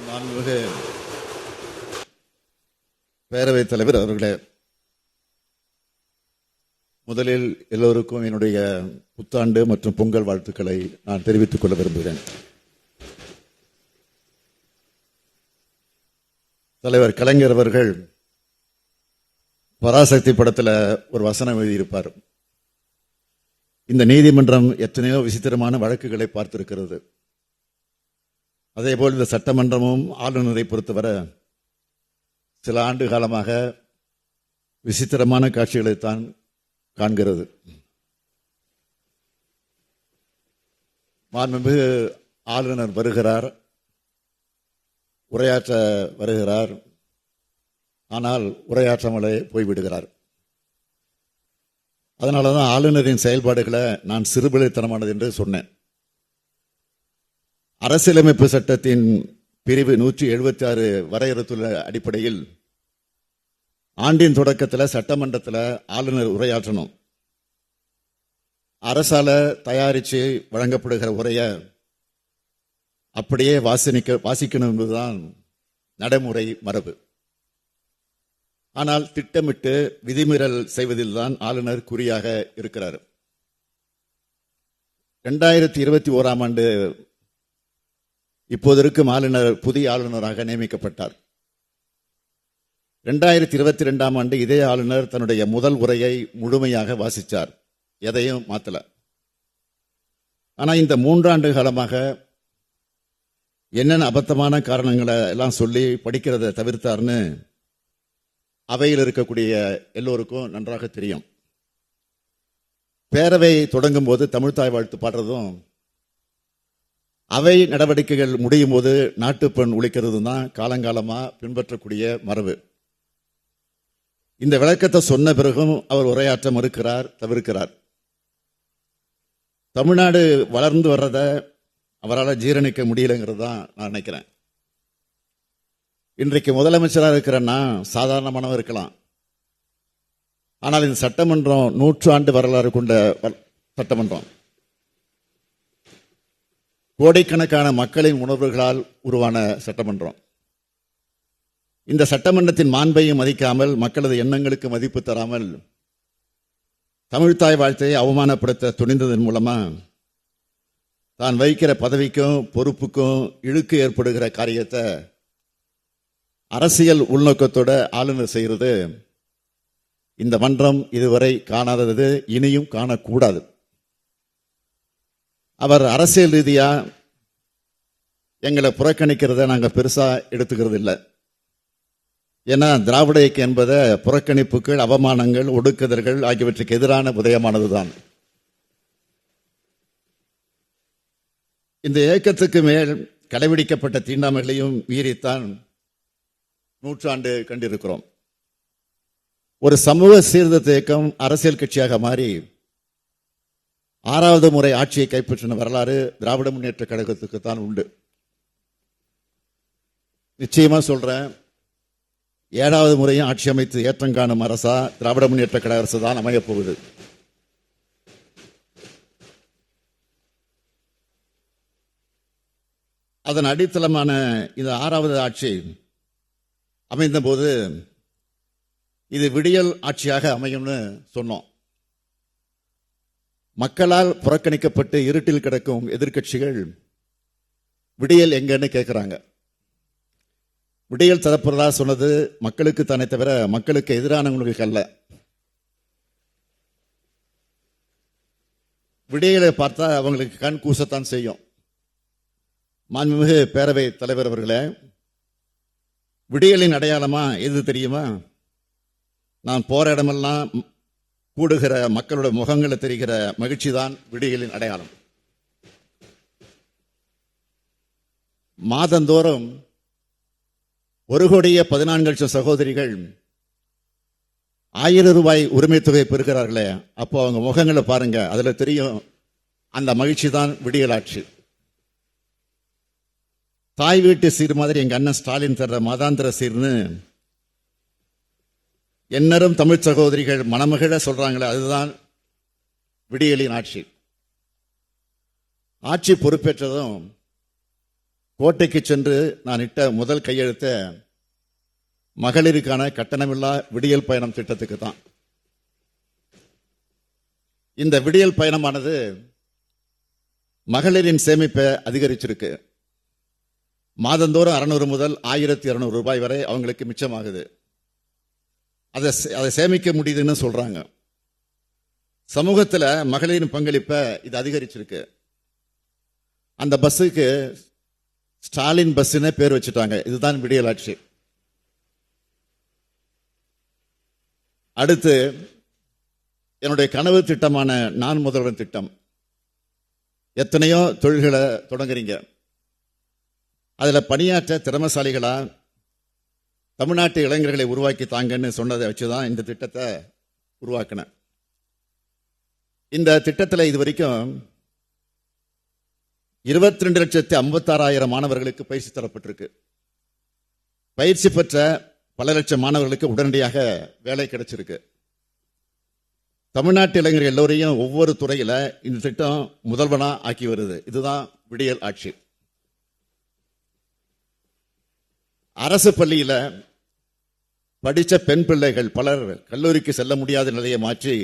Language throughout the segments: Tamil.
மாண்புமிகு பேரவைத் தலைவர் அவர்களே, முதலில் எல்லோருக்கும் என்னுடைய புத்தாண்டு மற்றும் பொங்கல் வாழ்த்துக்களை நான் தெரிவித்துக் கொள்ள விரும்புகிறேன். தலைவர் கலைஞர் அவர்கள் பராசக்தி படத்தில் ஒரு வசனம் எழுதியிருப்பார். இந்த நீதிமன்றம் எத்தனையோ விசித்திரமான வழக்குகளை பார்த்திருக்கிறது. அதேபோல் இந்த சட்டமன்றமும் ஆளுநரை பொறுத்தவரை சில ஆண்டு காலமாக விசித்திரமான காட்சிகளைத்தான் காண்கிறது. மாண்புமிகு ஆளுநர் வருகிறார், உரையாற்ற வருகிறார், ஆனால் உரையாற்றாமலே போய்விடுகிறார். அதனால தான் ஆளுநரின் செயல்பாடுகளை நான் சிறுபிள்ளைத்தனமானது என்று சொன்னேன். அரசியலமைப்பு சட்டத்தின் பிரிவு 176 வரையறுத்துள்ள அடிப்படையில் ஆண்டின் தொடக்கத்தில் சட்டமன்றத்தில் ஆளுநர் உரையாற்றணும். அரசால தயாரித்து வழங்கப்படுகிற உரையை அப்படியே வாசிக்கணும் என்பதுதான் நடைமுறை மரபு. ஆனால் திட்டமிட்டு விதிமீறல் செய்வதில் தான் ஆளுநர் குறியாக இருக்கிறார். 2021 ஆண்டு இப்போது இருக்கும் ஆளுநர் புதிய ஆளுநராக நியமிக்கப்பட்டார். 2022 ஆண்டு இதே ஆளுநர் தன்னுடைய முதல் உரையை முழுமையாக வாசித்தார், எதையும் மாற்றல. ஆனால் இந்த 3 ஆண்டு காலமாக என்னென்ன அபத்தமான காரணங்களை எல்லாம் சொல்லி படிக்கிறத தவிர்த்தார்னு அவையில் இருக்கக்கூடிய எல்லோருக்கும் நன்றாக தெரியும். பேரவை தொடங்கும் போது தமிழ்த்தாய் வாழ்த்து பாடுறதும், அவை நடவடிக்கைகள் முடியும் போது நாட்டுப்பண் ஒலிக்கிறது தான் காலங்காலமா பின்பற்றக்கூடிய மரபு. இந்த விளக்கத்தை சொன்ன பிறகும் அவர் உரையாற்ற மறுக்கிறார், தவிர்க்கிறார். தமிழ்நாடு வளர்ந்து வர்றத அவரால் ஜீரணிக்க முடியலைங்கிறது தான் நான் நினைக்கிறேன். இன்றைக்கு முதலமைச்சராக இருக்கிறன்னா சாதாரணமானவர் இருக்கலாம். ஆனால் இந்த சட்டமன்றம் 100 ஆண்டு வரலாறு கொண்ட சட்டமன்றம். கோடிக்கணக்கான மக்களின் உணர்வுகளால் உருவான சட்டமன்றம். இந்த சட்டமன்றத்தின் மாண்பையும் மதிக்காமல், மக்களது எண்ணங்களுக்கு மதிப்பு தராமல் தமிழ்த்தாய் வாழ்த்தை அவமானப்படுத்த துணிந்ததன் மூலமா தான் வகிக்கிற பதவிக்கும் பொறுப்புக்கும் இழுக்கு ஏற்படுகிற காரியத்தை அரசியல் உள்நோக்கத்தோட ஆளுநர் செய்கிறது இந்த மன்றம் இதுவரை காணாதது, இனியும் காணக்கூடாது. அவர் அரசியல் ரீதியா எங்களை புறக்கணிக்கிறத நாங்கள் பெருசா எடுத்துக்கிறது இல்லை. ஏன்னா திராவிட இயக்கம் என்பதை புறக்கணிப்புகள், அவமானங்கள், ஒடுக்குதல்கள் ஆகியவற்றுக்கு எதிரான உதயமானதுதான். இந்த இயக்கத்துக்கு மேல் கடைபிடிக்கப்பட்ட தீண்டாமைகளையும் மீறித்தான் 100 ஆண்டு கண்டிருக்கிறோம். ஒரு சமூக சீர்திருத்த இயக்கம் அரசியல் கட்சியாக மாறி 6வது முறை ஆட்சியை கைப்பற்றின வரலாறு திராவிட முன்னேற்ற கழகத்துக்கு தான் உண்டு. நிச்சயமா சொல்றேன், 7வது முறையும் ஆட்சி அமைத்து ஏற்றம் காணும் அரசா திராவிட முன்னேற்ற கழக அரசு தான் அமையப் போகுது. அதன் அடித்தளமான இந்த 6வது ஆட்சி அமைந்த போது இது விடியல் ஆட்சியாக அமையும்னு சொன்னோம். மக்களால் புறக்கணிக்கப்பட்டு இருட்டில் கிடக்கும் எதிர்க்கட்சிகள் விடியல் எங்கன்னு கேட்கிறாங்க. விடியல் தரப்புறதா சொன்னது மக்களுக்கு தானே தவிர மக்களுக்கு எதிரானவங்களுக்கு அல்ல. விடியலை பார்த்தா அவங்களுக்கு கண் கூசத்தான் செய்யும். மாண்புமிகு பேரவை தலைவர் அவர்களே, விடியலின் அடையாளமா எது தெரியுமா? நான் போற இடமெல்லாம் கூடுகிற மக்களோட முகங்களை தெரிகிற மகிழ்ச்சி தான் விடியலின் அடையாளம். மாதந்தோறும் 1,14,00,000 சகோதரிகள் 1000 ரூபாய் உரிமை தொகை பெறுகிறார்களே, அப்போ அவங்க முகங்களை பாருங்க, அதுல தெரியும் அந்த மகிழ்ச்சி தான் விடியலாட்சி. தாய் வீட்டு சீர் மாதிரி எங்க அண்ணன் ஸ்டாலின் தர்ற மாதாந்திர சீர்னு என்னரும் தமிழ் சகோதரிகள் மணமகிழ சொல்றாங்களே, அதுதான் விடியலின் ஆட்சி. ஆட்சி பொறுப்பேற்றதும் கோட்டைக்கு சென்று நான் இட்ட முதல் கையெழுத்த மகளிருக்கான கட்டணமில்லா விடியல் பயணம் திட்டத்துக்கு தான். இந்த விடியல் பயணமானது மகளிரின் சேமிப்பை அதிகரிச்சிருக்கு. மாதந்தோறும் 600 முதல் 1200 ரூபாய் வரை அவங்களுக்கு மிச்சமாகுது. அதை சேமிக்க முடியுதுன்னு சொல்றாங்க. சமூகத்தில் மகளிரின் பங்களிப்பை இது அதிகரிச்சிருக்கு. அந்த பஸ்ஸுக்கு ஸ்டாலின் பஸ்ன்னு பேர் வச்சுட்டாங்க. இதுதான் விடியல் ஆட்சி. அடுத்து என்னுடைய கனவு திட்டமான நான் முதல்வன் திட்டம். எத்தனையோ தொழில்களை தொடங்குறீங்க. அதில் பணியாற்ற திறமசாலிகளா தமிழ்நாட்டு இளைஞர்களை உருவாக்கி தாங்கன்னு சொன்னதை வச்சுதான் இந்த திட்டத்தை உருவாக்கினேன். இந்த திட்டத்தில் இதுவரைக்கும் 22,56,000 மாணவர்களுக்கு பயிற்சி தரப்பட்டிருக்கு. பயிற்சி பெற்ற பல லட்சம் மாணவர்களுக்கு உடனடியாக வேலை கிடைச்சிருக்கு. தமிழ்நாட்டு இளைஞர்கள் எல்லோரையும் ஒவ்வொரு துறையில இந்த திட்டம் முதல்வனா ஆக்கி வருது. இதுதான் விடியல் ஆட்சி. அரசு பள்ளியில படித்த பெண் பிள்ளைகள் பலர் கல்லூரிக்கு செல்ல முடியாத நிலையை மாற்றி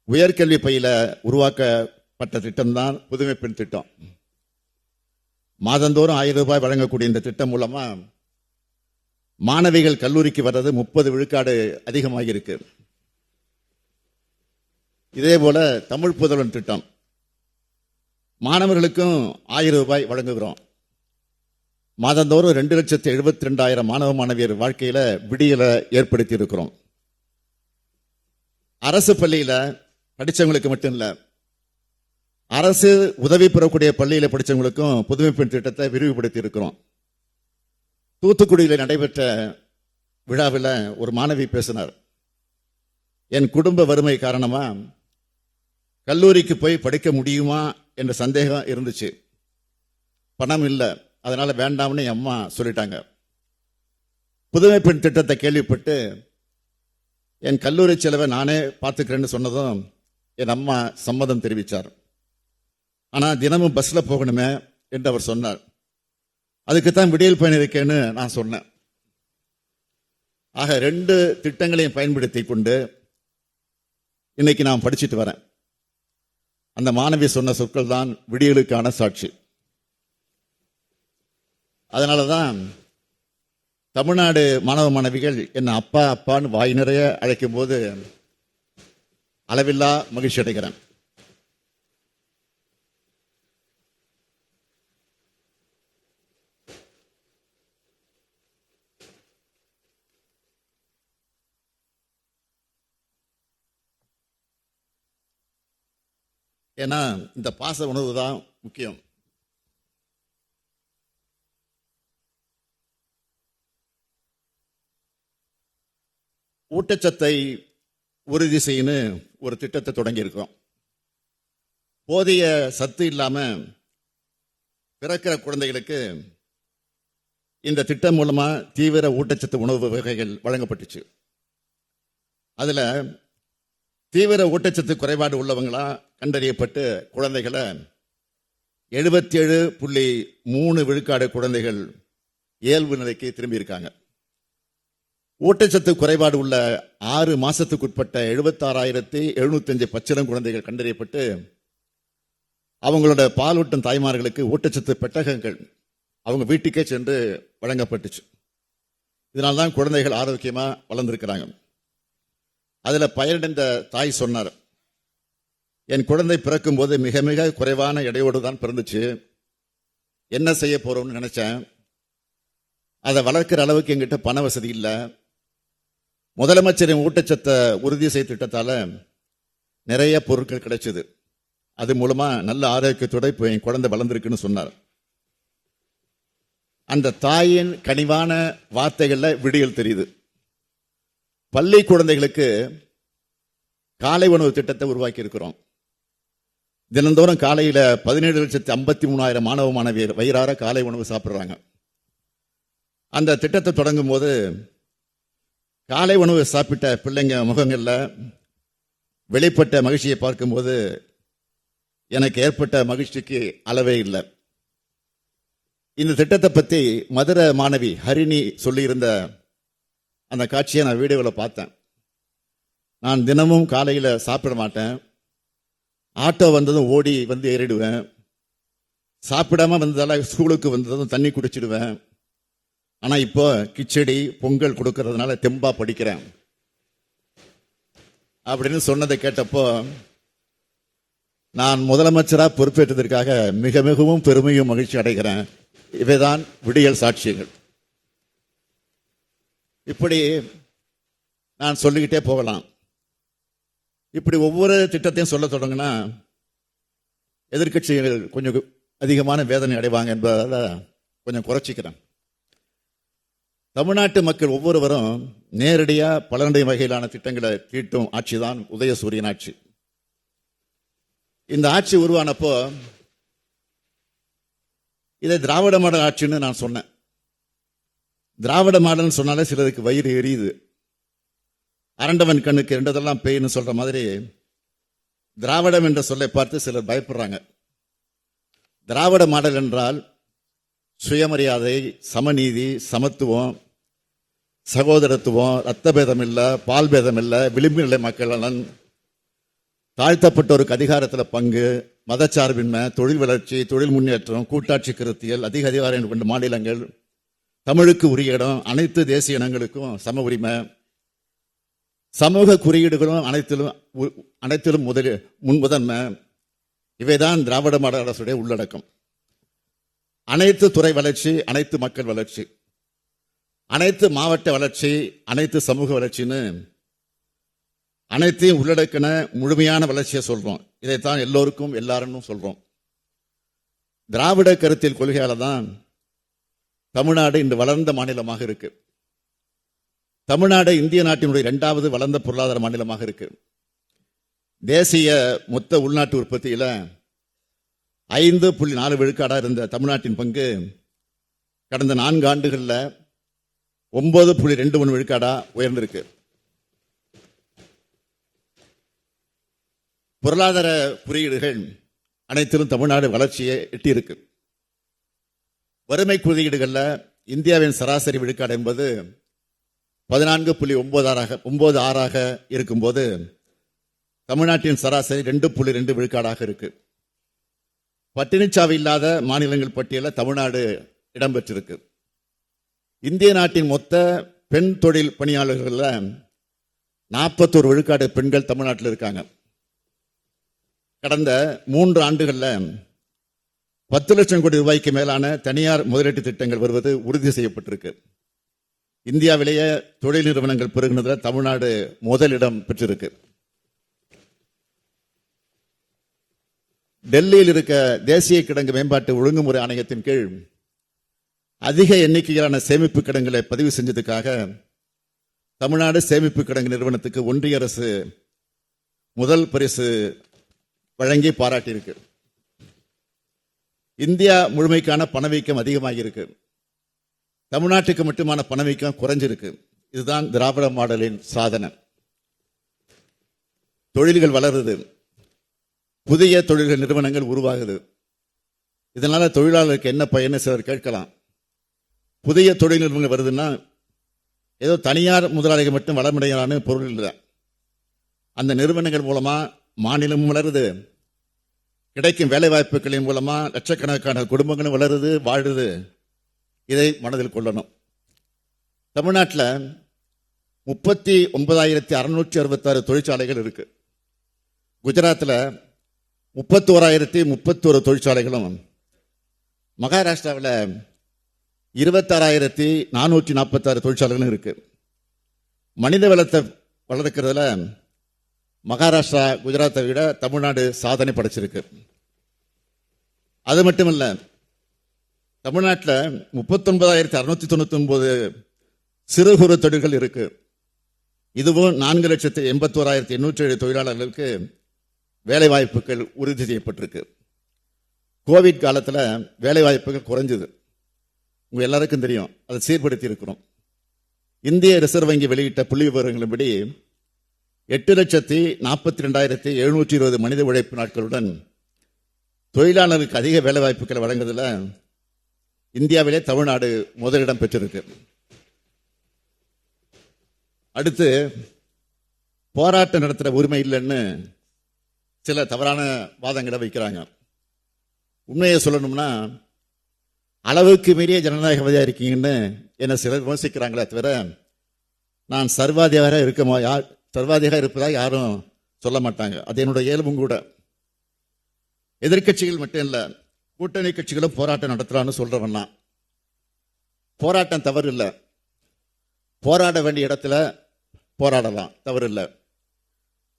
உயர்கல்வி பயில உருவாக்கப்பட்ட திட்டம் தான் புதுமை பெண் திட்டம். மாதந்தோறும் 1000 ரூபாய் வழங்கக்கூடிய இந்த திட்டம் மூலமா மாணவிகள் கல்லூரிக்கு வர்றது 30 விழுக்காடு அதிகமாக இருக்கு. இதே போல தமிழ் புதல்வன் திட்டம் மாணவர்களுக்கும் 1000 ரூபாய் வழங்குகிறோம். மாதந்தோறும் 2,72,000 மாணவ மாணவியர் வாழ்க்கையில விடியலை ஏற்படுத்தி இருக்கிறோம். அரசு பள்ளியில படிச்சவங்களுக்கு மட்டும் இல்ல, அரசு உதவி பெறக்கூடிய பள்ளியில படிச்சவங்களுக்கும் புதுமை பெண் திட்டத்தை விரிவுபடுத்தி இருக்கிறோம். தூத்துக்குடியில் நடைபெற்ற விழாவில் ஒரு மாணவி பேசினார். என் குடும்ப வறுமை காரணமா கல்லூரிக்கு போய் படிக்க முடியுமா என்ற சந்தேகம் இருந்துச்சு. பணம் இல்லை, அதனால வேண்டாம்னு என் அம்மா சொல்லிட்டாங்க. புதுமை பெண் திட்டத்தை கேள்விப்பட்டு என் கல்லூரி செலவை நானே பார்த்துக்கிறேன்னு சொன்னதும் என் அம்மா சம்மதம் தெரிவித்தார். ஆனால் தினமும் பஸ்ல போகணுமே என்று அவர் சொன்னார். அதுக்குத்தான் விடியல் பயணம் இருக்கேன்னு நான் சொன்னேன். ஆக 2 திட்டங்களையும் பயன்படுத்தி கொண்டு இன்னைக்கு நான் படிச்சுட்டு வரேன். அந்த மாணவி சொன்ன சொற்கள் தான் விடியலுக்கான சாட்சி. அதனாலதான் தமிழ்நாடு மாணவ மாணவிகள் என்ன அப்பா அப்பான்னு வாய் நிறைய அழைக்கும் போது அளவில்லா மகிழ்ச்சி அடைகிறேன். ஏன்னா இந்த பாச உணவு தான் முக்கியம். ஊட்டச்சத்தை உறுதி செய்யணும் ஒரு திட்டத்தை தொடங்கி இருக்கோம். போதிய சத்து இல்லாம பிறக்கிற குழந்தைகளுக்கு இந்த திட்டம் மூலமா தீவிர ஊட்டச்சத்து உணவு வகைகள் வழங்கப்பட்டுச்சு. அதுல தீவிர ஊட்டச்சத்து குறைபாடு உள்ளவங்களா கண்டறியப்பட்டு குழந்தைகளை 77.3 விழுக்காடு குழந்தைகள் இயல்பு நிலைக்கு திரும்பி இருக்காங்க. ஊட்டச்சத்து குறைபாடு உள்ள 6 மாசத்துக்குட்பட்ட 76,705 பச்சிளம் குழந்தைகள் கண்டறியப்பட்டு அவங்களோட பாலூட்டும் தாய்மார்களுக்கு ஊட்டச்சத்து பெட்டகங்கள் அவங்க வீட்டுக்கே சென்று வழங்கப்பட்டுச்சு. இதனால்தான் குழந்தைகள் ஆரோக்கியமா வளர்ந்திருக்கிறாங்க. அதுல பயனடைந்த தாய் சொன்னார், என் குழந்தை பிறக்கும் போது மிக மிக குறைவான எடையோடு தான் பிறந்துச்சு. என்ன செய்ய போறோம்னு நினைச்சேன். அதை வளர்க்கிற அளவுக்கு எங்கிட்ட பண வசதி இல்லை. முதலமைச்சரின் ஊட்டச்சத்தை உறுதி செய்த திட்டத்தால நிறைய பொருட்கள் கிடைச்சது. அது மூலமா நல்ல ஆரோக்கியத்தோட இப்போ என் குழந்தை வளர்ந்துருக்குன்னு சொன்னார். அந்த தாயின் கனிவான வார்த்தைகள்ல விடியல் தெரியுது. பள்ளி குழந்தைகளுக்கு காலை உணவு திட்டத்தை உருவாக்கி இருக்கிறோம். தினந்தோறும் காலையில 17,53,000 மாணவ மாணவியர் வயிறார காலை உணவு சாப்பிடுறாங்க. அந்த திட்டத்தை தொடங்கும் போது காலை உணவு சாப்பிட்ட பிள்ளைங்க முகங்கள்ல வெளிப்பட்ட மகிழ்ச்சியை பார்க்கும்போது எனக்கு ஏற்பட்ட மகிழ்ச்சிக்கு அளவே இல்லை. இந்த திட்டத்தை பத்தி மதுரை மாணவி ஹரிணி சொல்லியிருந்த அந்த காட்சியை நான் வீடியோவில் பார்த்தேன். நான் தினமும் காலையில் சாப்பிட மாட்டேன், ஆட்டோ வந்ததும் ஓடி வந்து ஏறிடுவேன், சாப்பிடாம வந்ததால ஸ்கூலுக்கு வந்ததும் தண்ணி குடிச்சிடுவேன். ஆனா இப்போ கிச்சடி பொங்கல் கொடுக்கறதுனால தெம்பா படிக்கிறேன் அப்படின்னு சொன்னதை கேட்டப்போ நான் முதலமைச்சரா பொறுப்பேற்றதற்காக மிக மிகவும் பெருமையும் மகிழ்ச்சி அடைகிறேன். இவைதான் விடியல் சாட்சியங்கள். இப்படி நான் சொல்லிக்கிட்டே போகலாம். இப்படி ஒவ்வொரு திட்டத்தையும் சொல்ல தொடங்கினா எதிர்க்கட்சிகள் கொஞ்சம் அதிகமான வேதனை அடைவாங்க என்பதால் கொஞ்சம் குறைச்சிக்கிறேன். தமிழ்நாட்டு மக்கள் ஒவ்வொருவரும் நேரடியா பலனடைய வகையிலான திட்டங்களை தீட்டும் ஆட்சி தான் உதயசூரியன் ஆட்சி. இந்த ஆட்சி உருவானப்போ இதை திராவிட மாடல் ஆட்சின்னு நான் சொன்னேன். திராவிட மாடல் சொன்னாலே சிலருக்கு வயிறு எரியுது. அரண்டவன் கண்ணுக்கு ரெண்டதெல்லாம் பேய்னு சொல்ற மாதிரி திராவிடம் என்ற சொல்லை பார்த்து சிலர் பயப்படுறாங்க. திராவிட மாடல் என்றால் சுயமரியாதை, சமநீதி, சமத்துவம், சகோதரத்துவம், ரத்த பேதம் இல்ல, பால் பேதம் இல்ல, விளிம்பு நிலை மக்கள் நலன், தாழ்த்தப்பட்டோருக்கு அதிகாரத்தில் பங்கு, மதச்சார்பின்மை, தொழில் வளர்ச்சி, தொழில் முன்னேற்றம், கூட்டாட்சி கருத்தியல், அதிக அதிகாரம் கொண்ட மாநிலங்கள், தமிழுக்கு உரிய இடம், அனைத்து தேசிய இனங்களுக்கும் சம உரிமை, சமூக குறியீடுகளும் அனைத்திலும் முன்முதன்மை. இவைதான் திராவிட மாடல் அரசுடைய உள்ளடக்கம். அனைத்து துறை வளர்ச்சி, அனைத்து மக்கள் வளர்ச்சி, அனைத்து மாவட்ட வளர்ச்சி, அனைத்து சமூக வளர்ச்சின்னு அனைத்தையும் உள்ளடக்கின முழுமையான வளர்ச்சியை சொல்றோம். இதைத்தான் எல்லோருக்கும் எல்லாரும் சொல்றோம். திராவிட கருத்தியல் கொள்கையால தான் தமிழ்நாடு இன்று வளர்ந்த மாநிலமாக இருக்கு. தமிழ்நாடு இந்திய நாட்டினுடைய 2வது வளர்ந்த பொருளாதார மாநிலமாக இருக்கு. தேசிய மொத்த உள்நாட்டு உற்பத்தியில 5.4 விழுக்காடா இருந்த தமிழ்நாட்டின் பங்கு கடந்த 4 ஆண்டுகளில் 9.23 விழுக்காடா உயர்ந்திருக்கு. பொருளாதார குறியீடுகள் அனைத்திலும் தமிழ்நாடு வளர்ச்சியை எட்டியிருக்கு. வறுமை குறியீடுகளில் இந்தியாவின் சராசரி விழுக்காடு என்பது 14.96 இருக்கும்போது தமிழ்நாட்டின் சராசரி 2.2 விழுக்காடாக இருக்கு. பட்டினிச்சாவு இல்லாத மாநிலங்கள் பட்டியலில் தமிழ்நாடு இடம்பெற்றிருக்கு. இந்திய நாட்டின் மொத்த பெண் தொழில் பணியாளர்கள் 41 விழுக்காடு பெண்கள் தமிழ்நாட்டில் இருக்காங்க. கடந்த 3 ஆண்டுகளில் 10 லட்சம் கோடி ரூபாய்க்கு மேலான தனியார் முதலீட்டு திட்டங்கள் வருவது உறுதி செய்யப்பட்டிருக்கு. இந்தியாவிலேயே தொழில் நிறுவனங்கள் பெருகினதில் தமிழ்நாடு முதலிடம் பெற்றிருக்கு. டெல்லியில் இருக்க தேசிய கிடங்கு மேம்பாட்டு ஒழுங்குமுறை ஆணையத்தின் கீழ் அதிக எண்ணிக்கையிலான சேமிப்பு கிடங்குகளை பதிவு செஞ்சதுக்காக தமிழ்நாடு சேமிப்பு கிடங்கு நிறுவனத்துக்கு ஒன்றிய அரசு முதல் பரிசு வழங்கி பாராட்டியிருக்கு. இந்தியா முழுமைக்கான பணவீக்கம் அதிகமாகி இருக்கு. தமிழ்நாட்டுக்கு மட்டுமான பணவீக்கம் குறைஞ்சிருக்கு. இதுதான் திராவிட மாடலின் சாதனை. தொழில்கள் வளருது, புதிய தொழில்கள் நிறுவனங்கள் உருவாகுது. இதனால தொழிலாளருக்கு என்ன பயன்னு சிலர் கேட்கலாம். புதிய தொழில் நிறுவனங்கள் வருதுன்னா ஏதோ தனியார் முதலாளிகள் மட்டும் வளமடைகிறான்னு பொருள் இல்லை. அந்த நிறுவனங்கள் மூலமா மாநிலமும் வளருது, கிடைக்கும் வேலை வாய்ப்புகளின் மூலமா லட்சக்கணக்கான குடும்பங்களும் வளருது, வாழுது. இதை மனதில் கொள்ளணும். தமிழ்நாட்டில் 39,666 தொழிற்சாலைகள் இருக்கு. குஜராத்தில் 31,031 தொழிற்சாலைகளும், மகாராஷ்டிராவில் 26,446 தொழிற்சாலைகளும் இருக்கு. மனித வளத்தை வளர்க்கிறதுல மகாராஷ்டிரா குஜராத்தை விட தமிழ்நாடு சாதனை படைச்சிருக்கு. அது மட்டுமல்ல, தமிழ்நாட்டில் 39,699 சிறு குறு தொழில்கள் இருக்கு. இதுவும் 4,81,807 தொழிலாளர்களுக்கு வேலை வாய்ப்புகள் உறுதி செய்யப்பட்டிருக்கு. கோவிட் காலத்தில் வேலை வாய்ப்புகள் குறைஞ்சது, உங்க எல்லாருக்கும் தெரியும். அதை சீர்படுத்தி இருக்கிறோம். இந்திய ரிசர்வ் வங்கி வெளியிட்ட புள்ளி விவரங்களின்படி 8,42,720 மனித உழைப்பு நாட்களுடன் தொழிலாளர்களுக்கு அதிக வேலை வாய்ப்புகளை வழங்குவதில் இந்தியாவிலே தமிழ்நாடு முதலிடம் பெற்றிருக்கு. அடுத்து போராட்டம் நடத்துகிற உரிமை இல்லைன்னு சில தவறான வாதங்களை வைக்கிறாங்க. உண்மையை சொல்லணும்னா அளவுக்கு மீறிய ஜனநாயகவாதியாக இருக்கீங்கன்னு என்ன சிலர் விமர்சிக்கிறாங்களே தவிர நான் சர்வாதிகாரியாக இருப்பதாக யாரும் சொல்ல மாட்டாங்க. அது என்னுடைய இயல்பும் கூட. எதிர்கட்சிகள் மட்டும் இல்லை, கூட்டணி கட்சிகளும் போராட்டம் நடத்துறான்னு சொல்றவன்னா போராட்டம் தவறு இல்லை. போராட வேண்டிய இடத்துல போராடலாம், தவறு இல்லை.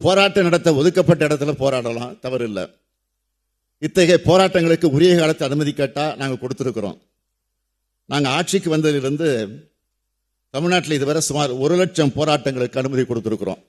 போராட்டம் நடத்த ஒதுக்கப்பட்ட இடத்துல போராடலாம், தவறு இல்லை. இத்தகைய போராட்டங்களுக்கு உரிய காலத்தை அனுமதி கேட்டால் நாங்கள் கொடுத்துருக்கிறோம். நாங்கள் ஆட்சிக்கு வந்ததிலிருந்து தமிழ்நாட்டில் இதுவரை சுமார் 1 லட்சம் போராட்டங்களுக்கு அனுமதி கொடுத்துருக்கிறோம்.